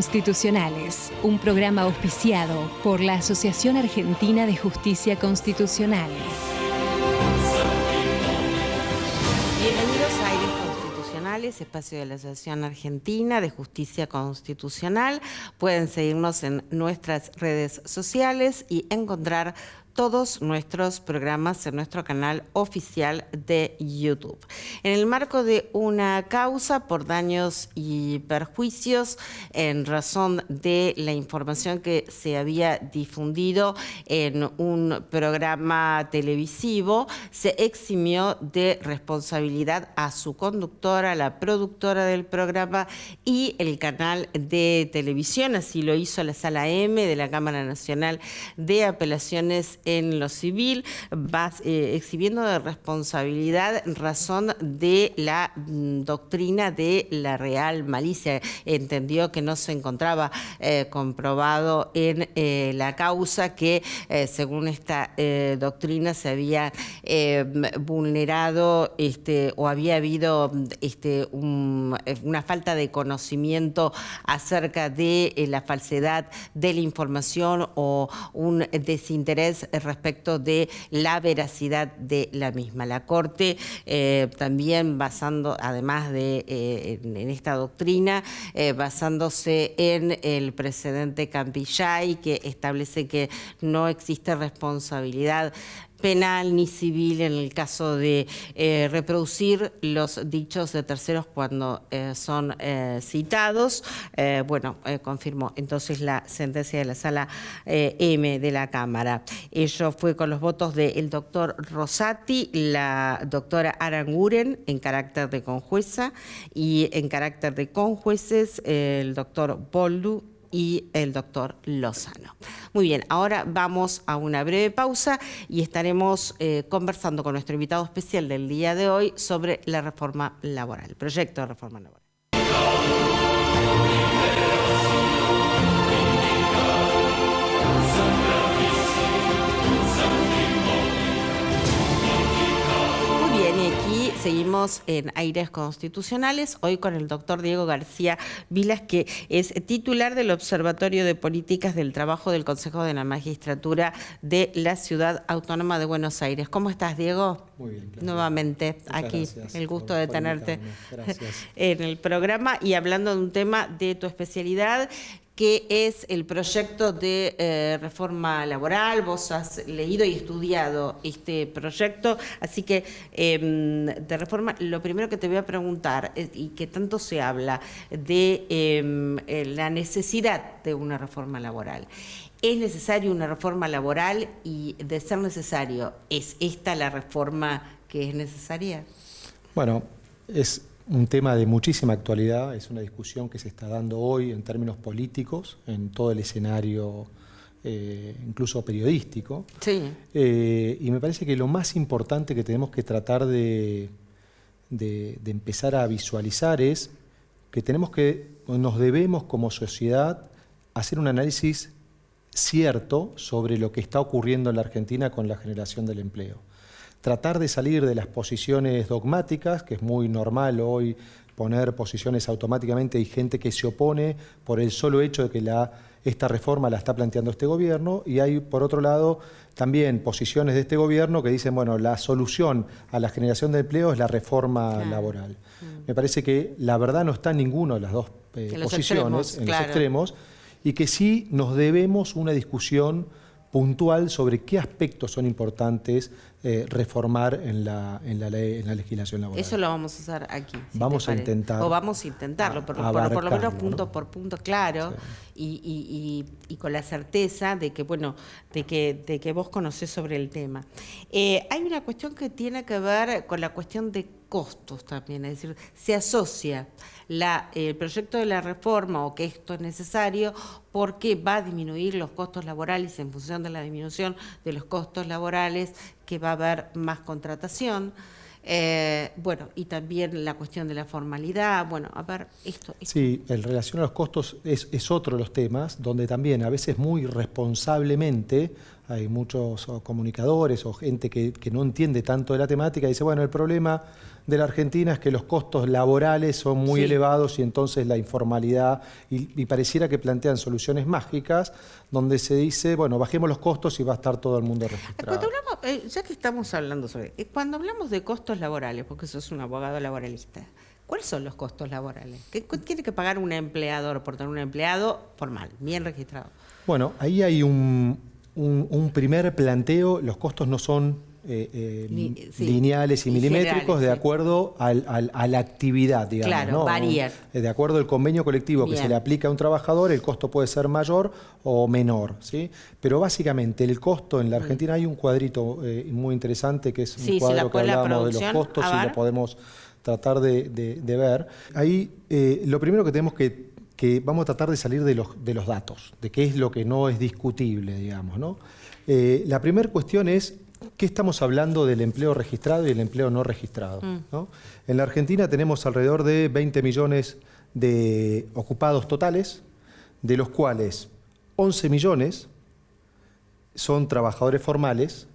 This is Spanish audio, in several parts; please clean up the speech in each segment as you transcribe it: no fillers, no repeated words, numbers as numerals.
Constitucionales, un programa auspiciado por la Asociación Argentina de Justicia Constitucional. Bienvenidos a Aires Constitucionales, espacio de la Asociación Argentina de Justicia Constitucional. Pueden seguirnos en nuestras redes sociales y encontrar todos nuestros programas en nuestro canal oficial de YouTube. En el marco de una causa por daños y perjuicios en razón de la información que se había difundido en un programa televisivo, se eximió de responsabilidad a su conductora, la productora del programa y el canal de televisión. Así lo hizo la Sala M de la Cámara Nacional de Apelaciones en lo civil, exhibiendo de responsabilidad en razón de la doctrina de la real malicia. Entendió que no se encontraba comprobado en la causa que, según esta doctrina, se había vulnerado o había habido una falta de conocimiento acerca de la falsedad de la información o un desinterés respecto de la veracidad de la misma. La Corte también además de en esta doctrina, basándose en el precedente Campillay, que establece que no existe responsabilidad penal ni civil en el caso de reproducir los dichos de terceros cuando son citados. Confirmó entonces la sentencia de la Sala M de la Cámara. Ello fue con los votos del doctor Rosati, la doctora Aranguren en carácter de conjueza y en carácter de conjueces el doctor Boldu y el doctor Lozano. Muy bien, ahora vamos a una breve pausa y estaremos conversando con nuestro invitado especial del día de hoy sobre la reforma laboral, el proyecto de reforma laboral. Muy bien, y aquí seguimos en Aires Constitucionales, hoy con el doctor Diego García Vilas, que es titular del Observatorio de Políticas del Trabajo del Consejo de la Magistratura de la Ciudad Autónoma de Buenos Aires. ¿Cómo estás, Diego? Muy bien, claro. Nuevamente, muchas aquí gracias el gusto de tenerte Gracias. en el programa y hablando de un tema de tu especialidad, que es el proyecto de reforma laboral. Vos has leído y estudiado este proyecto, así que de reforma, lo primero que te voy a preguntar, y que tanto se habla de la necesidad de una reforma laboral. ¿Es necesaria una reforma laboral? Y de ser necesario, ¿es esta la reforma que es necesaria? Bueno, es un tema de muchísima actualidad, es una discusión que se está dando hoy en términos políticos, en todo el escenario, incluso periodístico. Sí. Y me parece que lo más importante que tenemos que tratar de empezar a visualizar es que nos debemos como sociedad hacer un análisis cierto sobre lo que está ocurriendo en la Argentina con la generación del empleo. Tratar de salir de las posiciones dogmáticas, que es muy normal hoy poner posiciones automáticamente, hay gente que se opone por el solo hecho de que esta reforma la está planteando este gobierno, y hay, por otro lado, también posiciones de este gobierno que dicen, bueno, la solución a la generación de empleo es la reforma laboral. Me parece que la verdad no está en ninguna de las dos posiciones, en los extremos, y que sí nos debemos una discusión puntual sobre qué aspectos son importantes reformar en la legislación laboral. Eso lo vamos a hacer aquí. Vamos a intentar. O vamos a intentarlo, por lo menos punto por punto, claro, sí. y con la certeza de que, bueno, de que vos conocés sobre el tema. Hay una cuestión que tiene que ver con la cuestión de costos también, es decir, se asocia el proyecto de la reforma o que esto es necesario porque va a disminuir los costos laborales. En función de la disminución de los costos laborales que va a haber más contratación. Y también la cuestión de la formalidad. Bueno, a ver, esto. Sí, en relación a los costos es otro de los temas donde también a veces muy responsablemente hay muchos comunicadores o gente que no entiende tanto de la temática y dice, bueno, el problema de la Argentina es que los costos laborales son muy elevados y entonces la informalidad, y pareciera que plantean soluciones mágicas donde se dice, bueno, bajemos los costos y va a estar todo el mundo registrado. Cuando hablamos, ya que estamos hablando sobre, cuando hablamos de costos laborales, porque sos un abogado laboralista, ¿cuáles son los costos laborales? ¿Qué tiene que pagar un empleador por tener un empleado formal, bien registrado? Bueno, ahí hay un primer planteo. Los costos no son lineales y milimétricos de acuerdo a la actividad, digamos. Claro, ¿no? varían. De acuerdo al convenio colectivo que se le aplica a un trabajador, el costo puede ser mayor o menor, ¿sí? Pero básicamente el costo en la Argentina, hay un cuadrito muy interesante que es un cuadro que hablábamos de los costos y lo podemos tratar de ver. Ahí lo primero que tenemos que vamos a tratar de salir de los datos, de qué es lo que no es discutible, digamos, ¿no? La primera cuestión es, ¿qué estamos hablando del empleo registrado y el empleo no registrado? ¿No? En la Argentina tenemos alrededor de 20 millones de ocupados totales, de los cuales 11 millones son trabajadores formales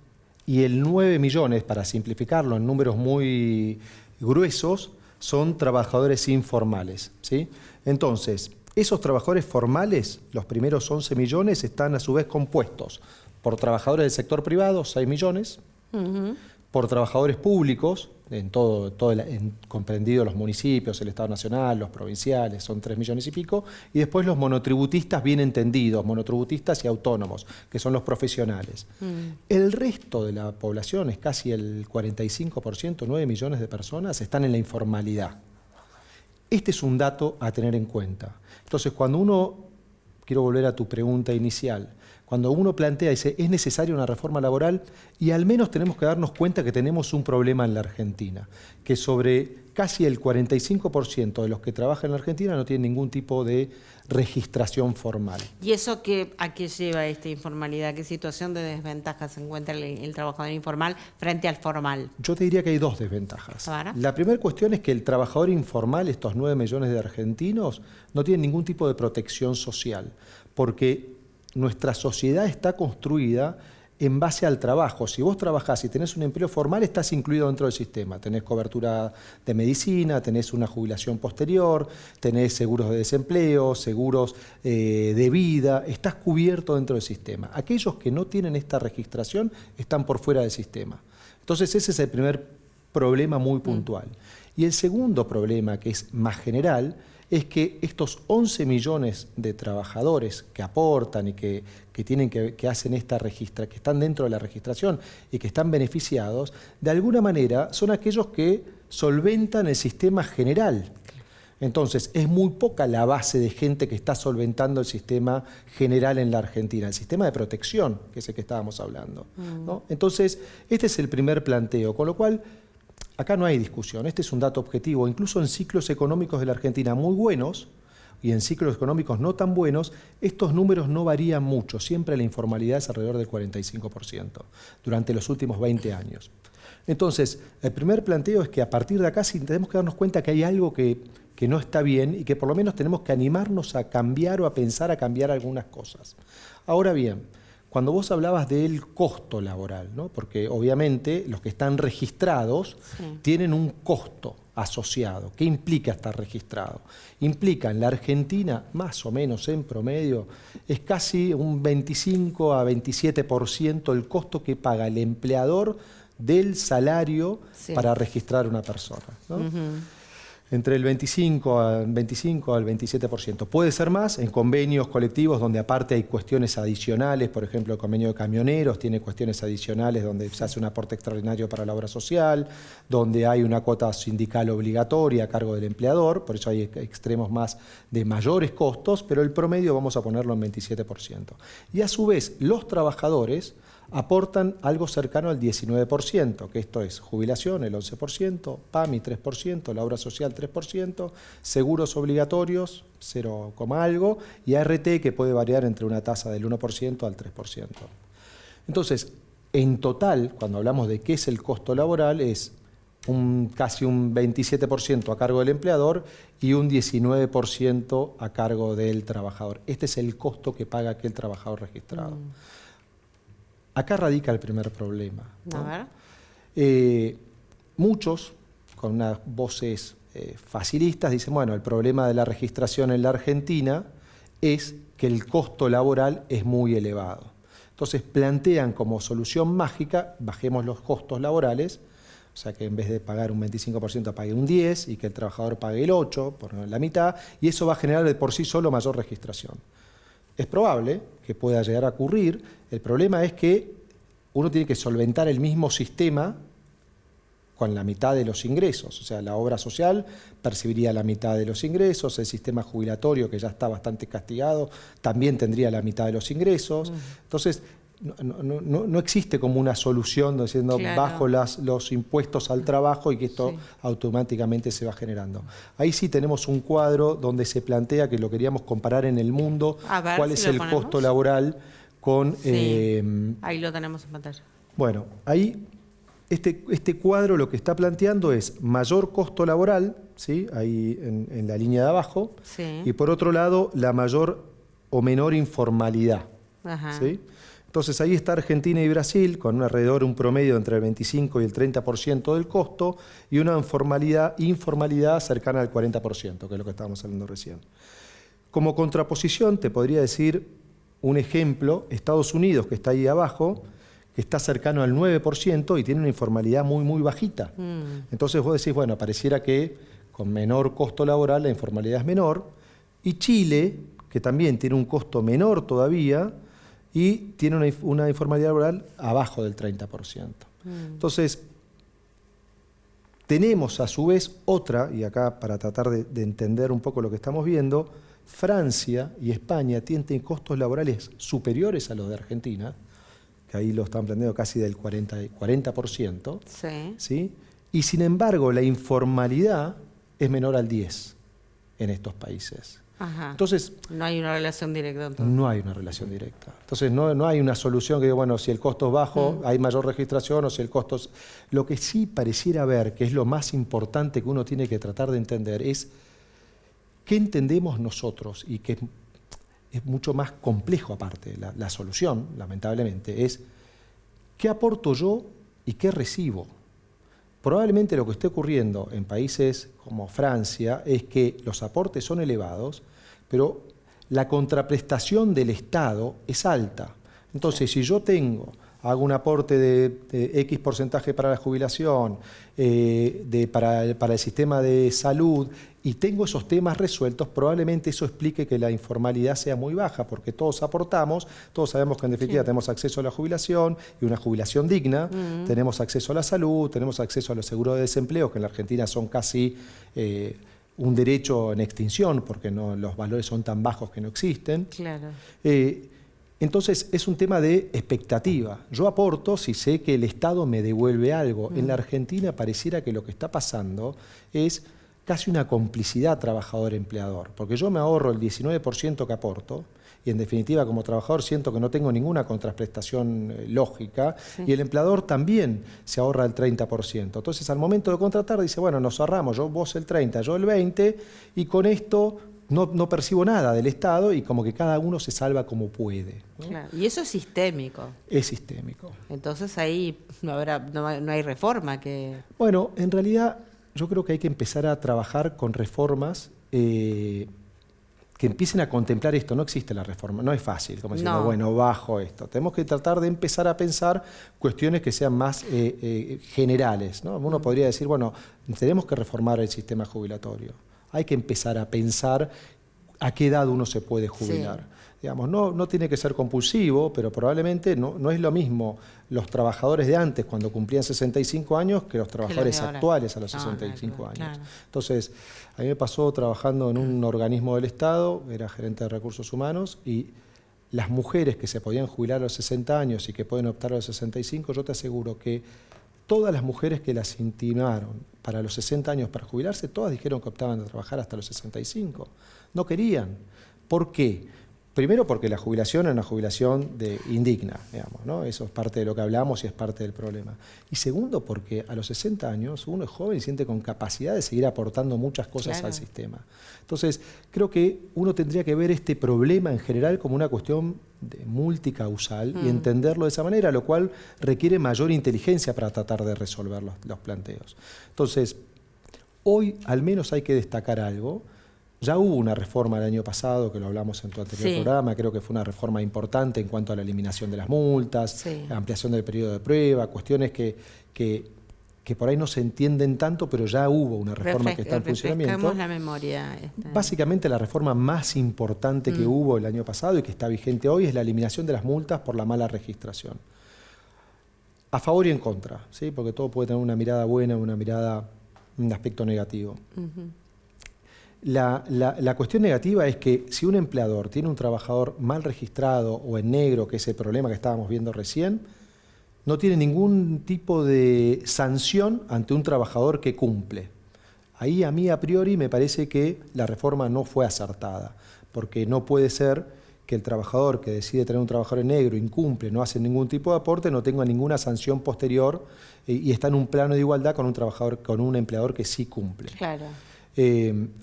y el 9 millones, para simplificarlo en números muy gruesos, son trabajadores informales, ¿sí? Entonces, esos trabajadores formales, los primeros 11 millones, están a su vez compuestos por trabajadores del sector privado, 6 millones, por trabajadores públicos, comprendido los municipios, el Estado Nacional, los provinciales, son 3 millones y pico, y después los monotributistas bien entendidos, monotributistas y autónomos, que son los profesionales. El resto de la población, es casi el 45%, 9 millones de personas, están en la informalidad. Este es un dato a tener en cuenta. Entonces, cuando uno, quiero volver a tu pregunta inicial, cuando uno plantea y dice, es necesaria una reforma laboral, y al menos tenemos que darnos cuenta que tenemos un problema en la Argentina, que sobre casi el 45% de los que trabajan en la Argentina no tienen ningún tipo de registración formal. ¿Y eso a qué lleva esta informalidad? ¿Qué situación de desventaja se encuentra el trabajador informal frente al formal? Yo te diría que hay dos desventajas. ¿Ahora? La primera cuestión es que el trabajador informal, estos 9 millones de argentinos, no tienen ningún tipo de protección social, porque nuestra sociedad está construida en base al trabajo. Si vos trabajás y tenés un empleo formal, estás incluido dentro del sistema. Tenés cobertura de medicina, tenés una jubilación posterior, tenés seguros de desempleo, seguros de vida, estás cubierto dentro del sistema. Aquellos que no tienen esta registración están por fuera del sistema. Entonces ese es el primer problema muy puntual. Y el segundo problema, que es más general, es que estos 11 millones de trabajadores que aportan y que hacen esta registra, que están dentro de la registración y que están beneficiados, de alguna manera son aquellos que solventan el sistema general. Entonces, es muy poca la base de gente que está solventando el sistema general en la Argentina, el sistema de protección, que es el que estábamos hablando, ¿no? Entonces, este es el primer planteo, con lo cual acá no hay discusión, este es un dato objetivo. Incluso en ciclos económicos de la Argentina muy buenos y en ciclos económicos no tan buenos, estos números no varían mucho. Siempre la informalidad es alrededor del 45% durante los últimos 20 años. Entonces, el primer planteo es que a partir de acá sí tenemos que darnos cuenta que hay algo que no está bien y que por lo menos tenemos que animarnos a cambiar o a pensar a cambiar algunas cosas. Ahora bien, cuando vos hablabas del costo laboral, ¿no? Porque obviamente los que están registrados tienen un costo asociado. ¿Qué implica estar registrado? Implica en la Argentina, más o menos en promedio, es casi un 25 a 27% el costo que paga el empleador del salario para registrar una persona, ¿no? Entre el 25 al 27%. Puede ser más en convenios colectivos donde aparte hay cuestiones adicionales, por ejemplo, el convenio de camioneros tiene cuestiones adicionales donde se hace un aporte extraordinario para la obra social, donde hay una cuota sindical obligatoria a cargo del empleador, por eso hay extremos más de mayores costos, pero el promedio vamos a ponerlo en 27%. Y a su vez, los trabajadores aportan algo cercano al 19%, que esto es jubilación, el 11%, PAMI 3%, la obra social 3%, seguros obligatorios 0, algo, y ART que puede variar entre una tasa del 1% al 3%. Entonces, en total, cuando hablamos de qué es el costo laboral, es casi un 27% a cargo del empleador y un 19% a cargo del trabajador. Este es el costo que paga aquel trabajador registrado. Acá radica el primer problema, ¿no? A ver. Muchos, con unas voces facilistas, dicen, bueno, el problema de la registración en la Argentina es que el costo laboral es muy elevado. Entonces plantean como solución mágica, bajemos los costos laborales, o sea que en vez de pagar un 25% pague un 10% y que el trabajador pague el 8%, por la mitad, y eso va a generar de por sí solo mayor registración. Es probable que pueda llegar a ocurrir, el problema es que uno tiene que solventar el mismo sistema con la mitad de los ingresos, o sea, la obra social percibiría la mitad de los ingresos, el sistema jubilatorio, que ya está bastante castigado, también tendría la mitad de los ingresos. Entonces, no existe como una solución diciendo bajo los impuestos al trabajo y que esto automáticamente se va generando. Ahí sí tenemos un cuadro donde se plantea que lo queríamos comparar en el mundo, cuál es el costo laboral con... ahí lo tenemos en pantalla. Bueno, ahí... Este cuadro lo que está planteando es mayor costo laboral, ¿sí? Ahí en la línea de abajo, y por otro lado la mayor o menor informalidad. ¿Sí? Entonces ahí está Argentina y Brasil con alrededor un promedio entre el 25 y el 30% del costo y una informalidad cercana al 40%, que es lo que estábamos hablando recién. Como contraposición te podría decir un ejemplo, Estados Unidos, que está ahí abajo, que está cercano al 9% y tiene una informalidad muy, muy bajita. Entonces vos decís, bueno, pareciera que con menor costo laboral la informalidad es menor. Y Chile, que también tiene un costo menor todavía y tiene una informalidad laboral abajo del 30%. Entonces, tenemos a su vez otra, y acá para tratar de entender un poco lo que estamos viendo, Francia y España tienen costos laborales superiores a los de Argentina, que ahí lo están planteando casi del 40%, ¿sí? Y sin embargo la informalidad es menor al 10% en estos países. Entonces, no hay una relación directa. Entonces. No hay una relación directa. Entonces no hay una solución que diga, bueno, si el costo es bajo, hay mayor registración, o si el costo es... Lo que sí pareciera haber, que es lo más importante que uno tiene que tratar de entender, es qué entendemos nosotros, y que es mucho más complejo aparte. La solución, lamentablemente, es qué aporto yo y qué recibo. Probablemente lo que esté ocurriendo en países como Francia es que los aportes son elevados, pero la contraprestación del Estado es alta. Entonces, si yo hago un aporte de X porcentaje para la jubilación, para el sistema de salud, y tengo esos temas resueltos, probablemente eso explique que la informalidad sea muy baja, porque todos aportamos, todos sabemos que en definitiva tenemos acceso a la jubilación, y una jubilación digna, tenemos acceso a la salud, tenemos acceso a los seguros de desempleo, que en la Argentina son casi un derecho en extinción, porque los valores son tan bajos que no existen. Entonces es un tema de expectativa. Yo aporto si sé que el Estado me devuelve algo. En la Argentina pareciera que lo que está pasando es casi una complicidad trabajador-empleador, porque yo me ahorro el 19% que aporto y en definitiva como trabajador siento que no tengo ninguna contraprestación lógica, y el empleador también se ahorra el 30%. Entonces al momento de contratar dice, bueno, nos ahorramos, vos el 30%, yo el 20%, y con esto no percibo nada del Estado y como que cada uno se salva como puede, ¿no? Claro. Y eso es sistémico. Es sistémico. Entonces ahí no hay reforma que... Bueno, en realidad yo creo que hay que empezar a trabajar con reformas que empiecen a contemplar esto. No existe la reforma, no es fácil, como diciendo, bueno, bajo esto. Tenemos que tratar de empezar a pensar cuestiones que sean más generales, ¿no? Uno podría decir, bueno, tenemos que reformar el sistema jubilatorio. Hay que empezar a pensar a qué edad uno se puede jubilar. Digamos, no tiene que ser compulsivo, pero probablemente no es lo mismo los trabajadores de antes cuando cumplían 65 años que los trabajadores actuales a los 65 años. Claro. Entonces, a mí me pasó trabajando en un organismo del Estado, era gerente de recursos humanos, y las mujeres que se podían jubilar a los 60 años y que pueden optar a los 65, yo te aseguro que todas las mujeres que las intimaron para los 60 años para jubilarse, todas dijeron que optaban a trabajar hasta los 65. No querían. ¿Por qué? Primero porque la jubilación es una jubilación indigna, digamos, ¿no? Eso es parte de lo que hablamos y es parte del problema. Y segundo porque a los 60 años uno es joven y siente con capacidad de seguir aportando muchas cosas al sistema. Entonces, creo que uno tendría que ver este problema en general como una cuestión multicausal y entenderlo de esa manera, lo cual requiere mayor inteligencia para tratar de resolver los planteos. Entonces, hoy al menos hay que destacar algo. Ya hubo una reforma el año pasado, que lo hablamos en tu anterior programa, creo que fue una reforma importante en cuanto a la eliminación de las multas, la ampliación del periodo de prueba, cuestiones que por ahí no se entienden tanto, pero ya hubo una reforma que está en funcionamiento. La memoria. Básicamente la reforma más importante que hubo el año pasado y que está vigente hoy es la eliminación de las multas por la mala registración. A favor y en contra, ¿sí? Porque todo puede tener una mirada buena, un aspecto negativo. La cuestión negativa es que si un empleador tiene un trabajador mal registrado o en negro, que es el problema que estábamos viendo recién, no tiene ningún tipo de sanción ante un trabajador que cumple. Ahí a mí a priori me parece que la reforma no fue acertada, porque no puede ser que el trabajador que decide tener un trabajador en negro, incumple, no hace ningún tipo de aporte, no tenga ninguna sanción posterior y está en un plano de igualdad con un empleador que sí cumple. Claro.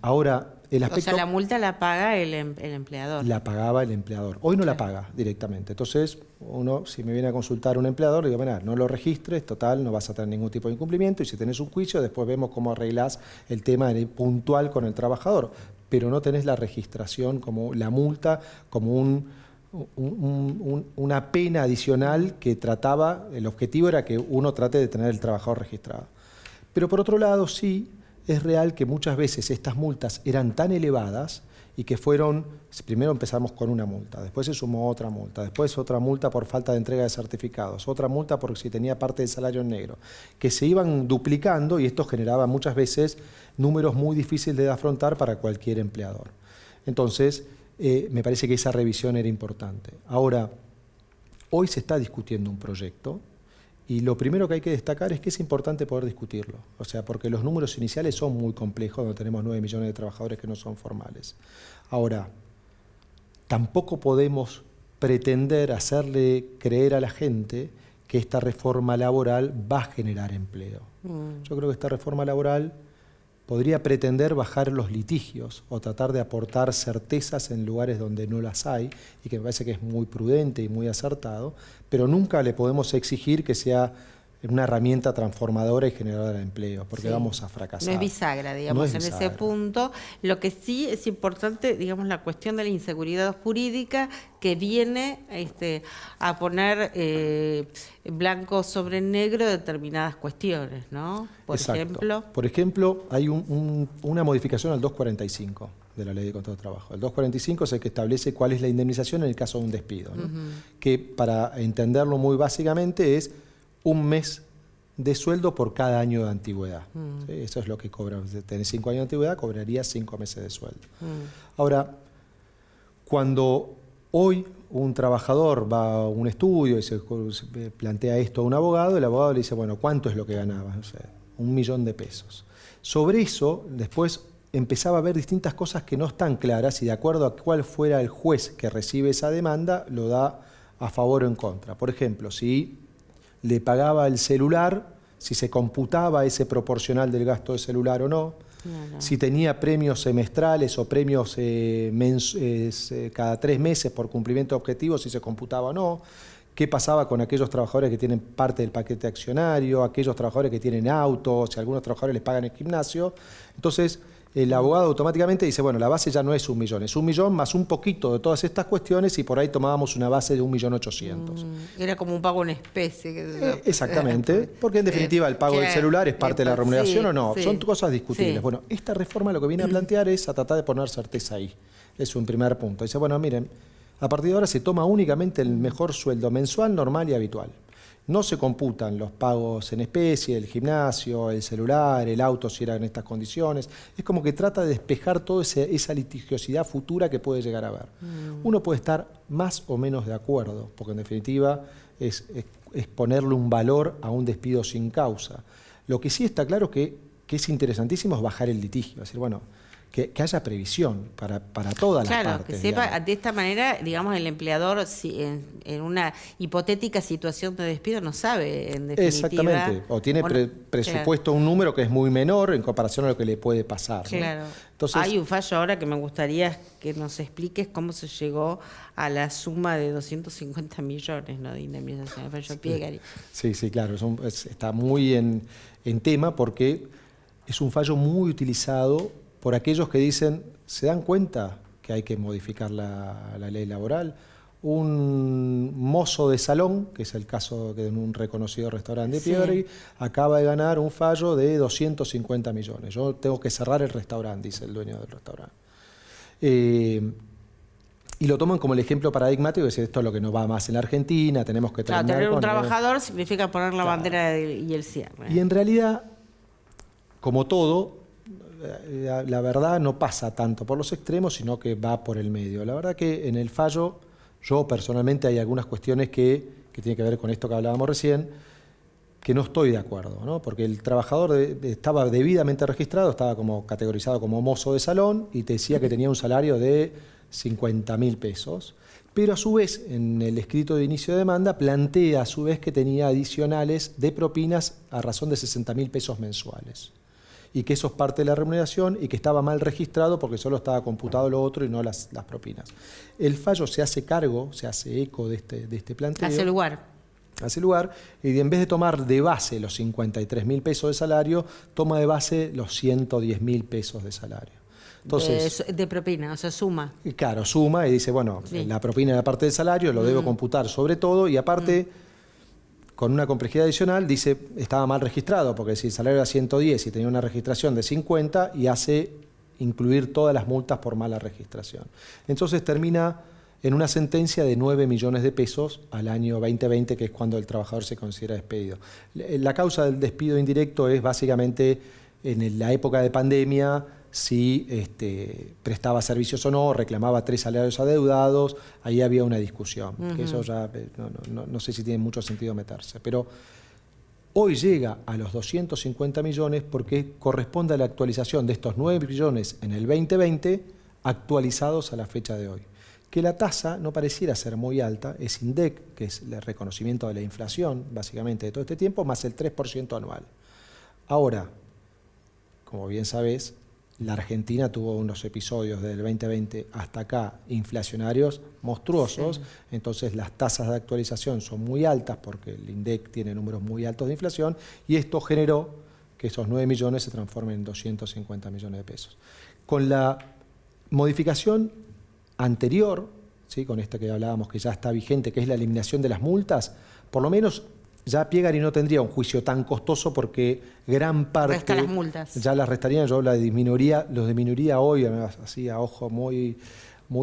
Ahora, el aspecto... O sea, la multa la paga el empleador. La pagaba el empleador. Hoy no la paga directamente. Entonces, uno, si me viene a consultar un empleador, le digo, mira, no lo registres, total, no vas a tener ningún tipo de incumplimiento y si tenés un juicio, después vemos cómo arreglás el tema puntual con el trabajador. Pero no tenés la registración, como la multa, como una pena adicional que trataba, el objetivo era que uno trate de tener el trabajador registrado. Pero por otro lado, sí, es real que muchas veces estas multas eran tan elevadas y que primero empezamos con una multa, después se sumó otra multa, después otra multa por falta de entrega de certificados, otra multa por si tenía parte del salario en negro, que se iban duplicando y esto generaba muchas veces números muy difíciles de afrontar para cualquier empleador. Entonces, me parece que esa revisión era importante. Ahora, hoy se está discutiendo un proyecto y lo primero que hay que destacar es que es importante poder discutirlo. O sea, porque los números iniciales son muy complejos, donde tenemos 9 millones de trabajadores que no son formales. Ahora, tampoco podemos pretender hacerle creer a la gente que esta reforma laboral va a generar empleo. Yo creo que esta reforma laboral podría pretender bajar los litigios o tratar de aportar certezas en lugares donde no las hay y que me parece que es muy prudente y muy acertado, pero nunca le podemos exigir que sea una herramienta transformadora y generadora de empleo, porque vamos a fracasar. No es bisagra, digamos, no es bisagra. Ese punto. Lo que sí es importante, digamos, la cuestión de la inseguridad jurídica que viene a poner blanco sobre negro determinadas cuestiones, ¿no? Por ejemplo, hay una modificación al 245 de la Ley de Contrato de Trabajo. El 245 es el que establece cuál es la indemnización en el caso de un despido, ¿no? Que para entenderlo muy básicamente es un mes de sueldo por cada año de antigüedad. ¿Sí? Eso es lo que cobra. Si tenés 5 años de antigüedad, cobrarías 5 meses de sueldo. Ahora, cuando hoy un trabajador va a un estudio y se plantea esto a un abogado, el abogado le dice, bueno, ¿cuánto es lo que ganaba? No sé, 1 millón de pesos. Sobre eso, después empezaba a haber distintas cosas que no están claras y de acuerdo a cuál fuera el juez que recibe esa demanda, lo da a favor o en contra. Por ejemplo, si le pagaba el celular, si se computaba ese proporcional del gasto de celular o no, si tenía premios semestrales o premios cada 3 meses por cumplimiento de objetivos, si se computaba o no, qué pasaba con aquellos trabajadores que tienen parte del paquete accionario, aquellos trabajadores que tienen autos, si algunos trabajadores les pagan el gimnasio. Entonces, el abogado automáticamente dice, bueno, la base ya no es 1 millón, es 1 millón más un poquito de todas estas cuestiones y por ahí tomábamos una base de 1.800.000. Era como un pago en especie. Exactamente, porque en definitiva el pago del celular es parte de la remuneración o no, son cosas discutibles. Bueno, esta reforma lo que viene a plantear es a tratar de poner certeza ahí. Es un primer punto. Dice, bueno, miren, a partir de ahora se toma únicamente el mejor sueldo mensual, normal y habitual. No se computan los pagos en especie, el gimnasio, el celular, el auto si era en estas condiciones. Es como que trata de despejar toda esa litigiosidad futura que puede llegar a haber. Uno puede estar más o menos de acuerdo, porque en definitiva es ponerle un valor a un despido sin causa. Lo que sí está claro que es interesantísimo es bajar el litigio. Es decir, bueno, que haya previsión para todas las partes. Claro, que sepa, digamos. de esta manera, digamos, el empleador si en una hipotética situación de despido no sabe, en definitiva. Exactamente, o tiene presupuesto un número que es muy menor en comparación a lo que le puede pasar. Claro. ¿no? Entonces, hay un fallo ahora que me gustaría que nos expliques cómo se llegó a la suma de 250 millones, ¿no?, de indemnización, el fallo Piegari. Sí, claro, está muy en tema porque es un fallo muy utilizado por aquellos que dicen, ¿se dan cuenta que hay que modificar la ley laboral? Un mozo de salón, que es el caso de un reconocido restaurante de Piegari, acaba de ganar un fallo de 250 millones. Yo tengo que cerrar el restaurante, dice el dueño del restaurante. Y lo toman como el ejemplo paradigmático, es esto es lo que no va más en la Argentina, tenemos que terminar tener un con trabajador significa poner la bandera y el cierre. Y en realidad, como todo, la verdad no pasa tanto por los extremos, sino que va por el medio. La verdad que en el fallo, yo personalmente hay algunas cuestiones que tienen que ver con esto que hablábamos recién, que no estoy de acuerdo, ¿no? Porque el trabajador estaba debidamente registrado, estaba como categorizado como mozo de salón y te decía que tenía un salario de 50.000 pesos, pero a su vez en el escrito de inicio de demanda plantea a su vez que tenía adicionales de propinas a razón de 60.000 pesos mensuales y que eso es parte de la remuneración y que estaba mal registrado porque solo estaba computado lo otro y no las propinas. El fallo se hace cargo, se hace eco de este planteo. Hace lugar. Y en vez de tomar de base los 53.000 pesos de salario, toma de base los 110.000 pesos de salario. Entonces, de propina, o sea, suma. Claro, suma y dice, bueno, la propina es la parte del salario, lo debo computar sobre todo y aparte, con una complejidad adicional, dice, estaba mal registrado, porque si el salario era 110 y tenía una registración de 50 y hace incluir todas las multas por mala registración. Entonces termina en una sentencia de 9 millones de pesos al año 2020, que es cuando el trabajador se considera despedido. La causa del despido indirecto es básicamente en la época de pandemia, si prestaba servicios o no, reclamaba 3 salarios adeudados, ahí había una discusión, que eso ya no sé si tiene mucho sentido meterse, pero hoy llega a los 250 millones porque corresponde a la actualización de estos 9 millones en el 2020 actualizados a la fecha de hoy. Que la tasa no pareciera ser muy alta, es INDEC, que es el reconocimiento de la inflación, básicamente, de todo este tiempo, más el 3% anual. Ahora, como bien sabés, la Argentina tuvo unos episodios del 2020 hasta acá inflacionarios monstruosos, entonces las tasas de actualización son muy altas porque el INDEC tiene números muy altos de inflación y esto generó que esos 9 millones se transformen en 250 millones de pesos. Con la modificación anterior, ¿sí?, con esta que hablábamos que ya está vigente, que es la eliminación de las multas, por lo menos ya Piegari no tendría un juicio tan costoso porque gran parte resta las multas. Ya las restarían, yo los disminuiría hoy, así a ojo muy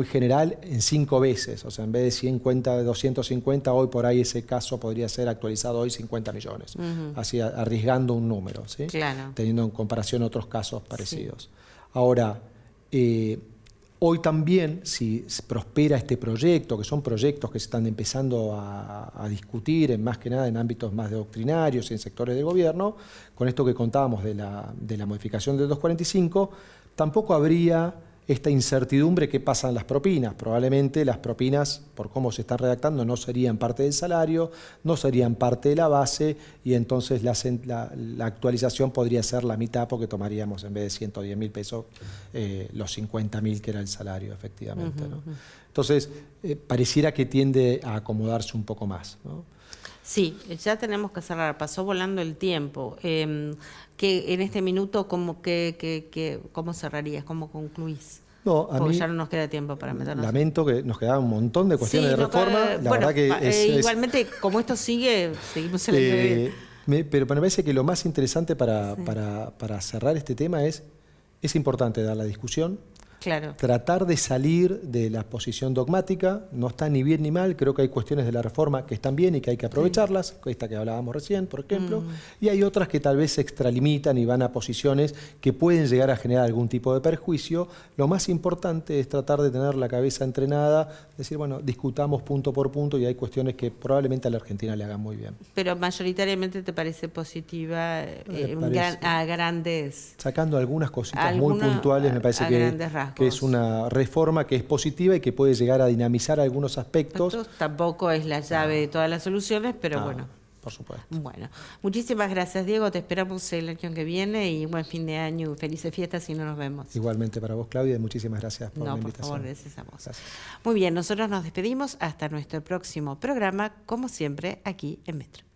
general, en 5 veces. O sea, en vez de 250, hoy por ahí ese caso podría ser actualizado hoy 50 millones. Así arriesgando un número, ¿sí? Claro. Teniendo en comparación otros casos parecidos. Sí. Ahora, hoy también, si prospera este proyecto, que son proyectos que se están empezando a discutir, más que nada en ámbitos más doctrinarios y en sectores de gobierno, con esto que contábamos de la modificación del 245, tampoco habría esta incertidumbre que pasan las propinas. Probablemente las propinas, por cómo se están redactando, no serían parte del salario, no serían parte de la base y entonces la actualización podría ser la mitad porque tomaríamos en vez de 110.000 pesos los 50.000 que era el salario efectivamente, ¿no? Entonces, pareciera que tiende a acomodarse un poco más, ¿no? Sí, ya tenemos que cerrar, pasó volando el tiempo. Que en este minuto, ¿cómo cerrarías? ¿Cómo concluís? No, porque ya no nos queda tiempo para meternos. Lamento que nos quedaban un montón de cuestiones de reforma. La verdad que igualmente, como esto sigue, seguimos el año que viene. Pero me parece que lo más interesante para cerrar este tema es importante dar la discusión, Claro. Tratar de salir de la posición dogmática, no está ni bien ni mal, creo que hay cuestiones de la reforma que están bien y que hay que aprovecharlas, esta que hablábamos recién, por ejemplo, y hay otras que tal vez se extralimitan y van a posiciones que pueden llegar a generar algún tipo de perjuicio. Lo más importante es tratar de tener la cabeza entrenada, decir, bueno, discutamos punto por punto y hay cuestiones que probablemente a la Argentina le hagan muy bien. Pero mayoritariamente te parece positiva a grandes... Sacando algunas cositas muy puntuales, me parece que es una reforma que es positiva y que puede llegar a dinamizar algunos aspectos. Tampoco es la llave de todas las soluciones, pero bueno. Por supuesto. Bueno, muchísimas gracias, Diego. Te esperamos el año que viene y buen fin de año. Felices fiestas si no nos vemos. Igualmente para vos, Claudia, y muchísimas gracias por la invitación. Por favor, gracias a vos. Gracias. Muy bien, nosotros nos despedimos hasta nuestro próximo programa, como siempre, aquí en Metro.